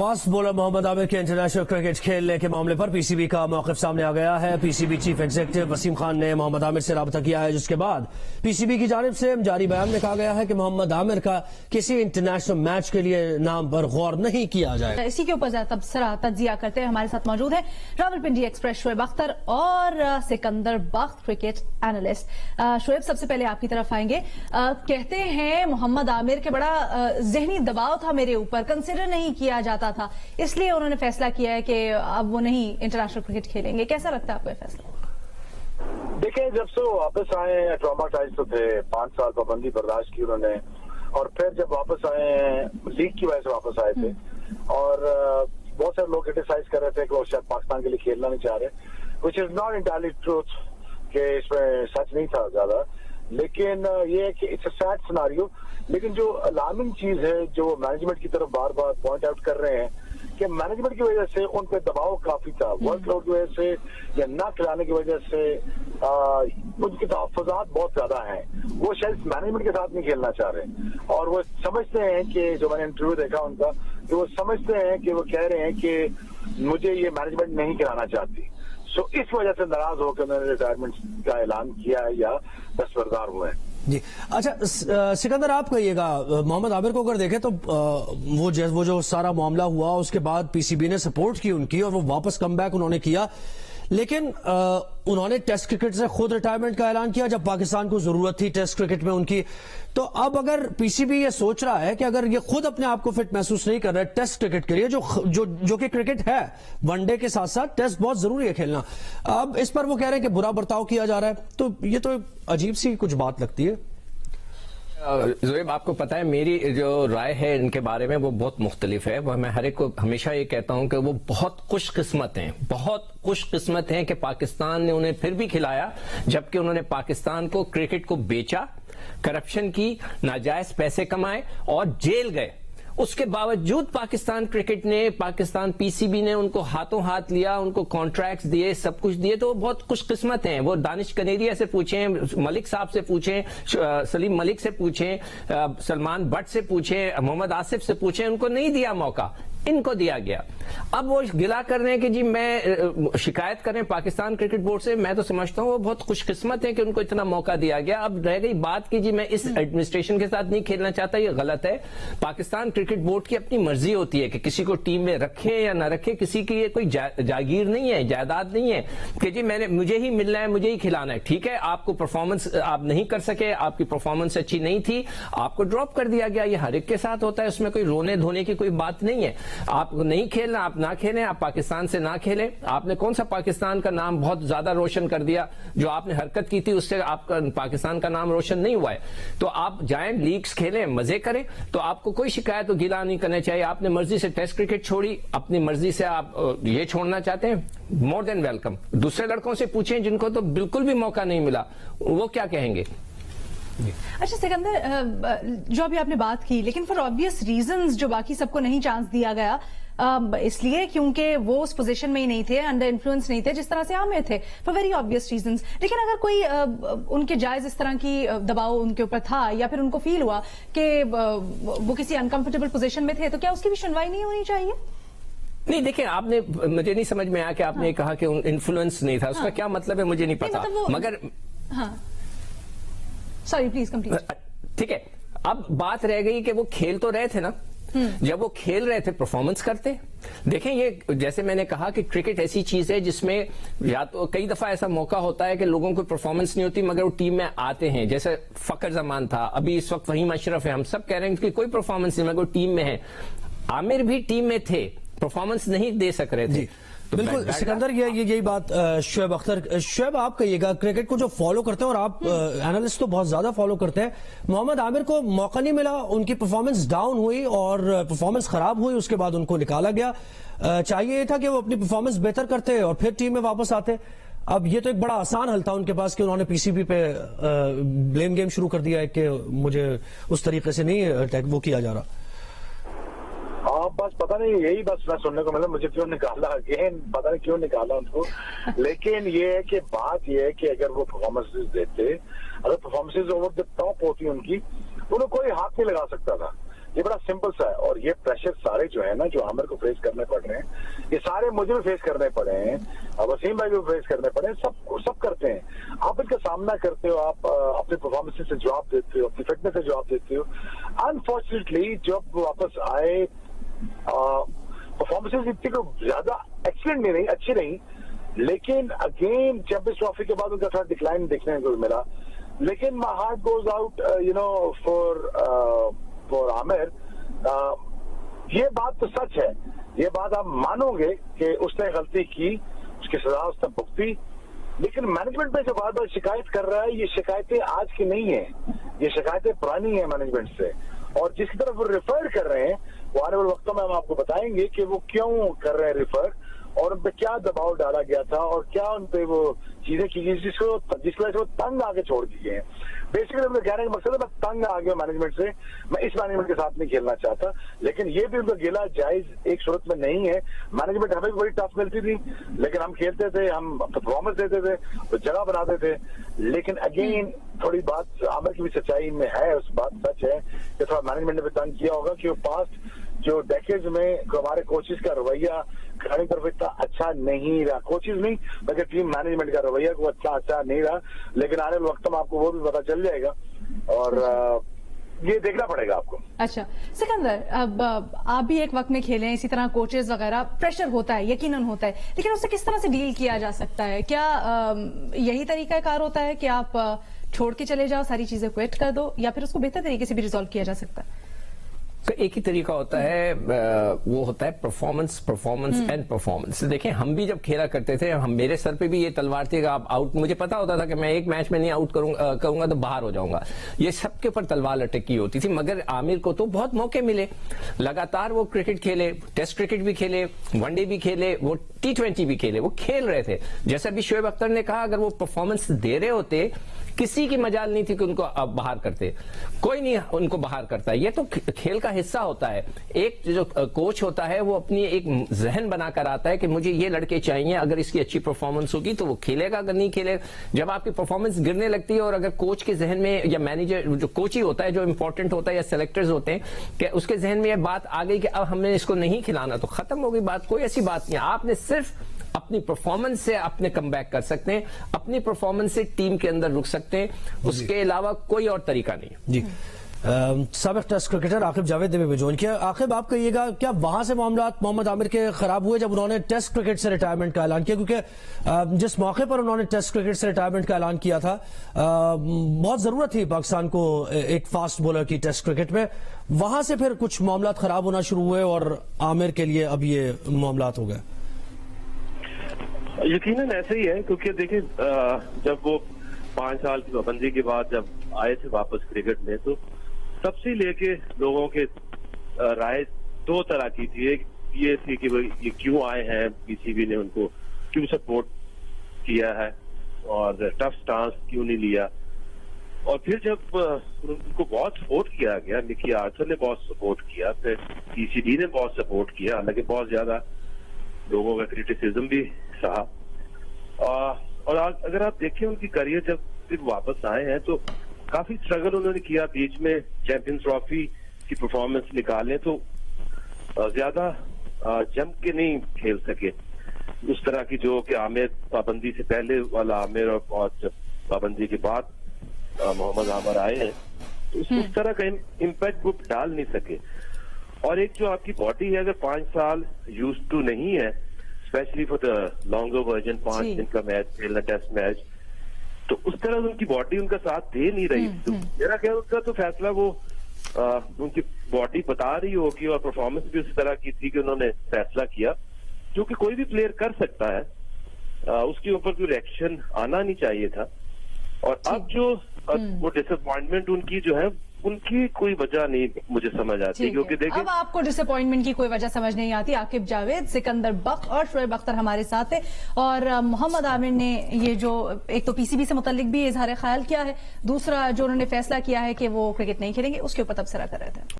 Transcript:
Fast bowler Mohammad Aamir के international cricket खेलने के मामले पर पीसीबी का मौक़िफ़ सामने आ गया है। PCB chief executive Wasim Khan ने मोहम्मद आमिर से राब्ता किया है, जिसके बाद पीसीबी की जानिब से जारी बयान में कहा गया है कि मोहम्मद आमिर का किसी इंटरनेशनल मैच के लिए नाम पर गौर नहीं किया जाएगा। इसी के ऊपर ज्यादा तबसरा तज्जिया करते हैं हमारे साथ मौजूद है रावलपिंडी एक्सप्रेस शोएब अख्तर और सिकंदर बख्त क्रिकेट एनालिस्ट। शोएब, सबसे पहले आपकी तरफ आएंगे। कहते हैं मोहम्मद आमिर के बड़ा जहनी दबाव था मेरे ऊपर, कंसिडर नहीं किया जाता था, इसलिए उन्होंने फैसला किया है कि अब वो नहीं इंटरनेशनल क्रिकेट खेलेंगे। कैसा लगता है आपको ये फैसला? देखिए, जब से वो वापस आए ट्रॉमाटाइज तो थे, 5 साल पाबंदी बर्दाश्त की उन्होंने, और फिर जब वापस आए लीग की वजह से वापस आए थे, और बहुत सारे लोग क्रिटिसाइज कर रहे थे कि वो शायद पाकिस्तान के लिए खेलना नहीं चाह रहे, which is not entirely truth, कि इसमें सच नहीं था ज्यादा, लेकिन ये है कि इट्स अ सैड सिनारियो। लेकिन जो अलार्मिंग चीज है जो मैनेजमेंट की तरफ बार बार पॉइंट आउट कर रहे हैं कि मैनेजमेंट की वजह से उन पे दबाव काफी था, वर्कलोड की वजह से या ना खिलाने की वजह से उनके तहफ़्फ़ुज़ात बहुत ज्यादा हैं। वो शायद मैनेजमेंट के साथ नहीं खेलना चाह रहे, और वो समझते हैं कि जो मैंने इंटरव्यू देखा उनका, कि वो समझते हैं कि वो कह रहे हैं कि मुझे ये मैनेजमेंट नहीं कराना चाहती। सो इस वजह से नाराज होकर उन्होंने रिटायरमेंट का ऐलान किया है या दस्तबरदार हुए हैं। जी अच्छा, सिकंदर आप कहिएगा, मोहम्मद आमिर को अगर देखें तो वो जो सारा मामला हुआ उसके बाद पीसीबी ने सपोर्ट की उनकी और वो वापस कम बैक उन्होंने किया, लेकिन उन्होंने टेस्ट क्रिकेट से खुद रिटायरमेंट का ऐलान किया जब पाकिस्तान को जरूरत थी टेस्ट क्रिकेट में उनकी। तो अब अगर पीसीबी ये सोच रहा है कि अगर ये खुद अपने आप को फिट महसूस नहीं कर रहा है टेस्ट क्रिकेट के लिए, जो कि क्रिकेट है, वनडे के साथ साथ टेस्ट बहुत जरूरी है खेलना, अब इस पर वो कह रहे हैं कि बुरा बर्ताव किया जा रहा है, तो ये तो अजीब सी कुछ बात लगती है। ज़ोएब, आपको पता है मेरी जो राय है इनके बारे में वो बहुत मुख्तलिफ है। वो मैं हर एक को हमेशा ये कहता हूं कि वो बहुत खुशकिस्मत हैं कि पाकिस्तान ने उन्हें फिर भी खिलाया, जबकि उन्होंने पाकिस्तान को क्रिकेट को बेचा, करप्शन की, नाजायज पैसे कमाए और जेल गए। उसके बावजूद पाकिस्तान क्रिकेट ने, पाकिस्तान पीसीबी ने उनको हाथों हाथ लिया, उनको कॉन्ट्रैक्ट्स दिए, सब कुछ दिए, तो वो बहुत खुशकिस्मत हैं। वो दानिश कनेरिया से पूछें, मलिक साहब से पूछें, सलीम मलिक से पूछें, सलमान बट से पूछें, मोहम्मद आसिफ से पूछें, उनको नहीं दिया मौका, इनको दिया गया। अब वो गिला कर रहे हैं कि जी मैं शिकायत करें पाकिस्तान क्रिकेट बोर्ड से, मैं तो समझता हूं वो बहुत खुशकिस्मत है कि उनको इतना मौका दिया गया। अब रह गई बात कि जी मैं इस एडमिनिस्ट्रेशन के साथ नहीं खेलना चाहता, ये गलत है। पाकिस्तान क्रिकेट बोर्ड की अपनी मर्जी होती है कि किसी को टीम में रखे या ना रखे, किसी की ये कोई जागीर नहीं है, जायदाद नहीं है कि जी मुझे ही मिलना है, मुझे ही खिलाना है। ठीक है, आपको परफॉर्मेंस आप नहीं कर सके, आपकी परफॉर्मेंस अच्छी नहीं थी, आपको ड्रॉप कर दिया गया, ये हर एक के साथ होता है, उसमें कोई रोने धोने की कोई बात नहीं है। आपको नहीं खेलना, आप ना खेलें, आप पाकिस्तान से ना खेलें। आपने कौन सा पाकिस्तान का नाम बहुत ज्यादा रोशन कर दिया? जो आपने हरकत की थी उससे आपका पाकिस्तान का नाम रोशन नहीं हुआ है। तो आप जाएं, लीग्स खेलें, मजे करें, तो आपको कोई शिकायत और गिला नहीं करना चाहिए। आपने मर्जी से टेस्ट क्रिकेट छोड़ी, अपनी मर्जी से आप ये छोड़ना चाहते हैं, मोर देन वेलकम। दूसरे लड़कों से पूछें जिनको तो बिल्कुल भी मौका नहीं मिला, वो क्या कहेंगे? अच्छा सिकंदर, जो अभी आपने बात की, लेकिन फॉर ऑब्वियस रीजंस जो बाकी सबको नहीं चांस दिया गया, इसलिए क्योंकि वो उस पोजीशन में ही नहीं थे, अंडर इन्फ्लुएंस नहीं थे जिस तरह से आमिर थे, फॉर वेरी ऑब्वियस रीजंस। लेकिन अगर कोई उनके जायज इस तरह की दबाव उनके ऊपर था या फिर उनको फील हुआ कि वो किसी अनकंफर्टेबल पोजीशन में थे, तो क्या उसकी भी सुनवाई नहीं होनी चाहिए? नहीं, देखिए, आपने, मुझे नहीं समझ में आया कि आपने कहा कि इन्फ्लुएंस नहीं था, उसका क्या मतलब है मुझे नहीं पता, मगर सॉरी प्लीज कंप्लीट। ठीक है, अब बात रह गई कि वो खेल तो रहे थे ना, जब वो खेल रहे थे परफॉर्मेंस करते। देखें, ये जैसे मैंने कहा कि क्रिकेट ऐसी चीज है जिसमें या तो कई दफा ऐसा मौका होता है कि लोगों को परफॉर्मेंस नहीं होती मगर वो टीम में आते हैं, जैसे फकर जमान था, अभी इस वक्त वहीम अशरफ है, हम सब कह रहे हैं कि कोई परफॉर्मेंस नहीं मगर वो टीम में है। आमिर भी टीम में थे, परफॉर्मेंस नहीं दे सक रहे थे। तो बिल्कुल सिकंदर, यही बात शोएब अख्तर। शोएब, आप कहिएगा, क्रिकेट को जो फॉलो करते हैं और आप एनालिस्ट तो बहुत ज्यादा फॉलो करते हैं, मोहम्मद आमिर को मौका नहीं मिला, उनकी परफॉर्मेंस डाउन हुई और परफॉर्मेंस खराब हुई, उसके बाद उनको निकाला गया। चाहिए था कि वो अपनी परफॉर्मेंस बेहतर करते और फिर टीम में वापस आते। अब ये तो एक बड़ा आसान हल था उनके पास कि उन्होंने पीसीबी पे ब्लेम गेम शुरू कर दिया है कि मुझे उस तरीके से नहीं वो किया जा रहा। हाँ, बस पता नहीं, यही बस मैं सुनने को मिला, मुझे क्यों निकाला, अगेन पता नहीं क्यों निकाला उनको। लेकिन ये है कि बात ये है कि अगर वो परफॉर्मेंसेज देते, अगर परफॉर्मेंसेज ओवर द टॉप होती उनकी, तो उन्हें कोई हाथ नहीं लगा सकता था। ये बड़ा सिंपल सा है। और ये प्रेशर सारे जो है ना, जो आमिर को फेस करने पड़ रहे हैं, ये सारे मुझे भी फेस करने पड़े हैं, वसीम भाई को फेस करने पड़े हैं, सब करते हैं। आप इनका सामना करते हो, आप अपने परफॉर्मेंस से जवाब देते हो, अपनी फिटनेस से जवाब देते हो। अनफॉर्चुनेटली जब वापस आए परफॉर्मेंसेज इतनी को ज्यादा एक्सीलेंट नहीं रही, अच्छी नहीं, लेकिन अगेन चैंपियंस ट्रॉफी के बाद उनका थोड़ा डिक्लाइन देखने को मिला। लेकिन my heart goes out for Aamir. ये बात तो सच है, ये बात आप मानोगे कि उसने गलती की, उसकी सजा उसने भुगती, लेकिन मैनेजमेंट में जो बार बार शिकायत कर रहा है, ये शिकायतें आज की नहीं है, ये शिकायतें पुरानी है मैनेजमेंट से। और जिसकी तरफ वो रिफर कर रहे हैं, वो आने वाले वक्तों में हम आपको बताएंगे कि वो क्यों कर रहे हैं रिफर, और उन पे क्या दबाव डाला गया था, और क्या उन पे वो चीजें की गई जिसकी वजह से वो तंग आके छोड़ दिए हैं। बेसिकली उनका कहने का मकसद है, मैं तंग आ गया मैनेजमेंट से, मैं इस मैनेजमेंट के साथ नहीं खेलना चाहता। लेकिन ये भी उनका गिला जायज एक सूरत में नहीं है। मैनेजमेंट हमें भी बड़ी टफ मिलती थी, लेकिन हम खेलते थे, हम परफॉर्मेंस देते थे, तो जगह बनाते थे। लेकिन अगेन थोड़ी बात आमिर की भी सच्चाई में है, उस बात सच है कि थोड़ा मैनेजमेंट ने भी तंग किया होगा कि वो पास्ट जो डेकेड्स में हमारे कोचेस का रवैया खिलाड़ी तरफ इतना अच्छा नहीं रहा, कोचेस नहीं बल्कि टीम मैनेजमेंट का रवैया को अच्छा नहीं रहा। लेकिन आने वाले वक्त में आपको वो भी पता चल जाएगा, और ये देखना पड़ेगा आपको। अच्छा सिकंदर, अब आप भी एक वक्त में खेले हैं, इसी तरह कोचेस वगैरह, प्रेशर होता है, यकीनन होता है, लेकिन उससे किस तरह से डील किया जा सकता है? क्या यही तरीका कार होता है कि आप छोड़ के चले जाओ, सारी चीजें क्विट कर दो, या फिर उसको बेहतर तरीके से भी रिजॉल्व किया जा सकता है? तो एक ही तरीका होता है, वो होता है परफॉर्मेंस एंड परफॉर्मेंस। देखिए हम भी जब खेला करते थे, मेरे सर पे भी ये तलवार थी कि आप आउट, मुझे पता होता था कि मैं एक मैच में नहीं आउट करूंगा तो बाहर हो जाऊंगा, ये सबके ऊपर तलवार लटकी होती थी। मगर आमिर को तो बहुत मौके मिले, लगातार वो क्रिकेट खेले, टेस्ट क्रिकेट भी खेले, वनडे भी खेले, वो T20 भी खेले, वो खेल रहे थे। जैसे अभी शोएब अख्तर ने कहा, अगर वो परफॉर्मेंस दे रहे होते, किसी की मजाल नहीं थी कि उनको अब बाहर करते, कोई नहीं उनको बाहर करता। ये तो खेल का हिस्सा होता है। एक जो कोच होता है वो अपनी एक जहन बनाकर आता है कि मुझे ये लड़के चाहिए, अगर इसकी अच्छी परफॉर्मेंस होगी तो वो खेलेगा, अगर नहीं खेलेगा। जब आपकी परफॉर्मेंस गिरने लगती है, और अगर कोच के जहन में, या मैनेजर जो कोच ही होता है जो इंपॉर्टेंट होता है, या सेलेक्टर्स होते हैं, कि उसके जहन में ये बात आ गई कि अब हमने इसको नहीं खिलाना, तो खत्म हो गई बात। कोई ऐसी बात नहीं, आपने सिर्फ अपनी परफॉर्मेंस से अपने कमबैक कर सकते हैं, अपनी परफॉर्मेंस से टीम के अंदर रुक सकते हैं, उसके अलावा कोई और तरीका नहीं है। जी साबिक टेस्ट क्रिकेटर आकिब जावेद ने भी ज्वाइन किया। आकिब, आप कहिएगा, क्या वहां से मामला मोहम्मद आमिर के खराब हुए जब उन्होंने टेस्ट क्रिकेट से रिटायरमेंट का ऐलान किया? क्योंकि जिस मौके पर उन्होंने टेस्ट क्रिकेट से रिटायरमेंट का ऐलान किया था, बहुत जरूरत थी पाकिस्तान को एक फास्ट बॉलर की टेस्ट क्रिकेट में, वहां से फिर कुछ मामला खराब होना शुरू हुए और आमिर के लिए अब ये मामला हो गए। यकीनन ऐसे ही है, क्योंकि देखिए जब वो 5 साल की पाबंदी के बाद जब आए थे वापस क्रिकेट में, तो तब से लेके लोगों के राय 2 तरह की थी। एक ये थी कि ये क्यों आए हैं, पीसीबी ने उनको क्यों सपोर्ट किया है और टफ स्टांस क्यों नहीं लिया। और फिर जब उनको बहुत सपोर्ट किया गया, निकी आर्थर ने बहुत सपोर्ट किया, फिर पीसीबी ने बहुत सपोर्ट किया, हालांकि बहुत ज्यादा लोगों का क्रिटिसिज्म भी सहा। और अगर आप देखें उनकी करियर जब फिर वापस आए हैं, तो काफी स्ट्रगल उन्होंने किया बीच में, चैंपियंस ट्रॉफी की परफॉर्मेंस निकालें तो ज्यादा जम के नहीं खेल सके उस तरह की, जो कि आमिर पाबंदी से पहले वाला आमिर, और जब पाबंदी के बाद मोहम्मद आमिर आए हैं, तो उस तरह का इम्पैक्ट वो डाल नहीं सके। और एक जो आपकी बॉडी है, अगर 5 साल यूज टू नहीं है, specially for the longer version, 5 दिन का मैच खेलना, टेस्ट मैच, तो उस तरह उनकी बॉडी उनका साथ दे नहीं रही। तो मेरा ख्याल उसका तो फैसला वो उनकी बॉडी बता रही होगी, और परफॉर्मेंस भी उसी तरह की थी कि उन्होंने फैसला किया, जो कि कोई भी प्लेयर कर सकता है, उसके ऊपर कोई रिएक्शन आना नहीं चाहिए था। और अब जो वो डिसअपॉइंटमेंट उनकी जो है, उनकी कोई वजह नहीं मुझे समझ आती, क्योंकि देखिए अब आपको डिसअपॉइंटमेंट की कोई वजह समझ नहीं आती। आकिब जावेद, सिकंदर बक और शोएब अख्तर हमारे साथ है। और मोहम्मद आमिर ने ये जो एक तो पीसीबी से मुतल्लिक भी इजहार ख्याल किया है, दूसरा जो उन्होंने फैसला किया है कि वो क्रिकेट नहीं खेलेंगे, उसके ऊपर तबसरा कर रहे थे।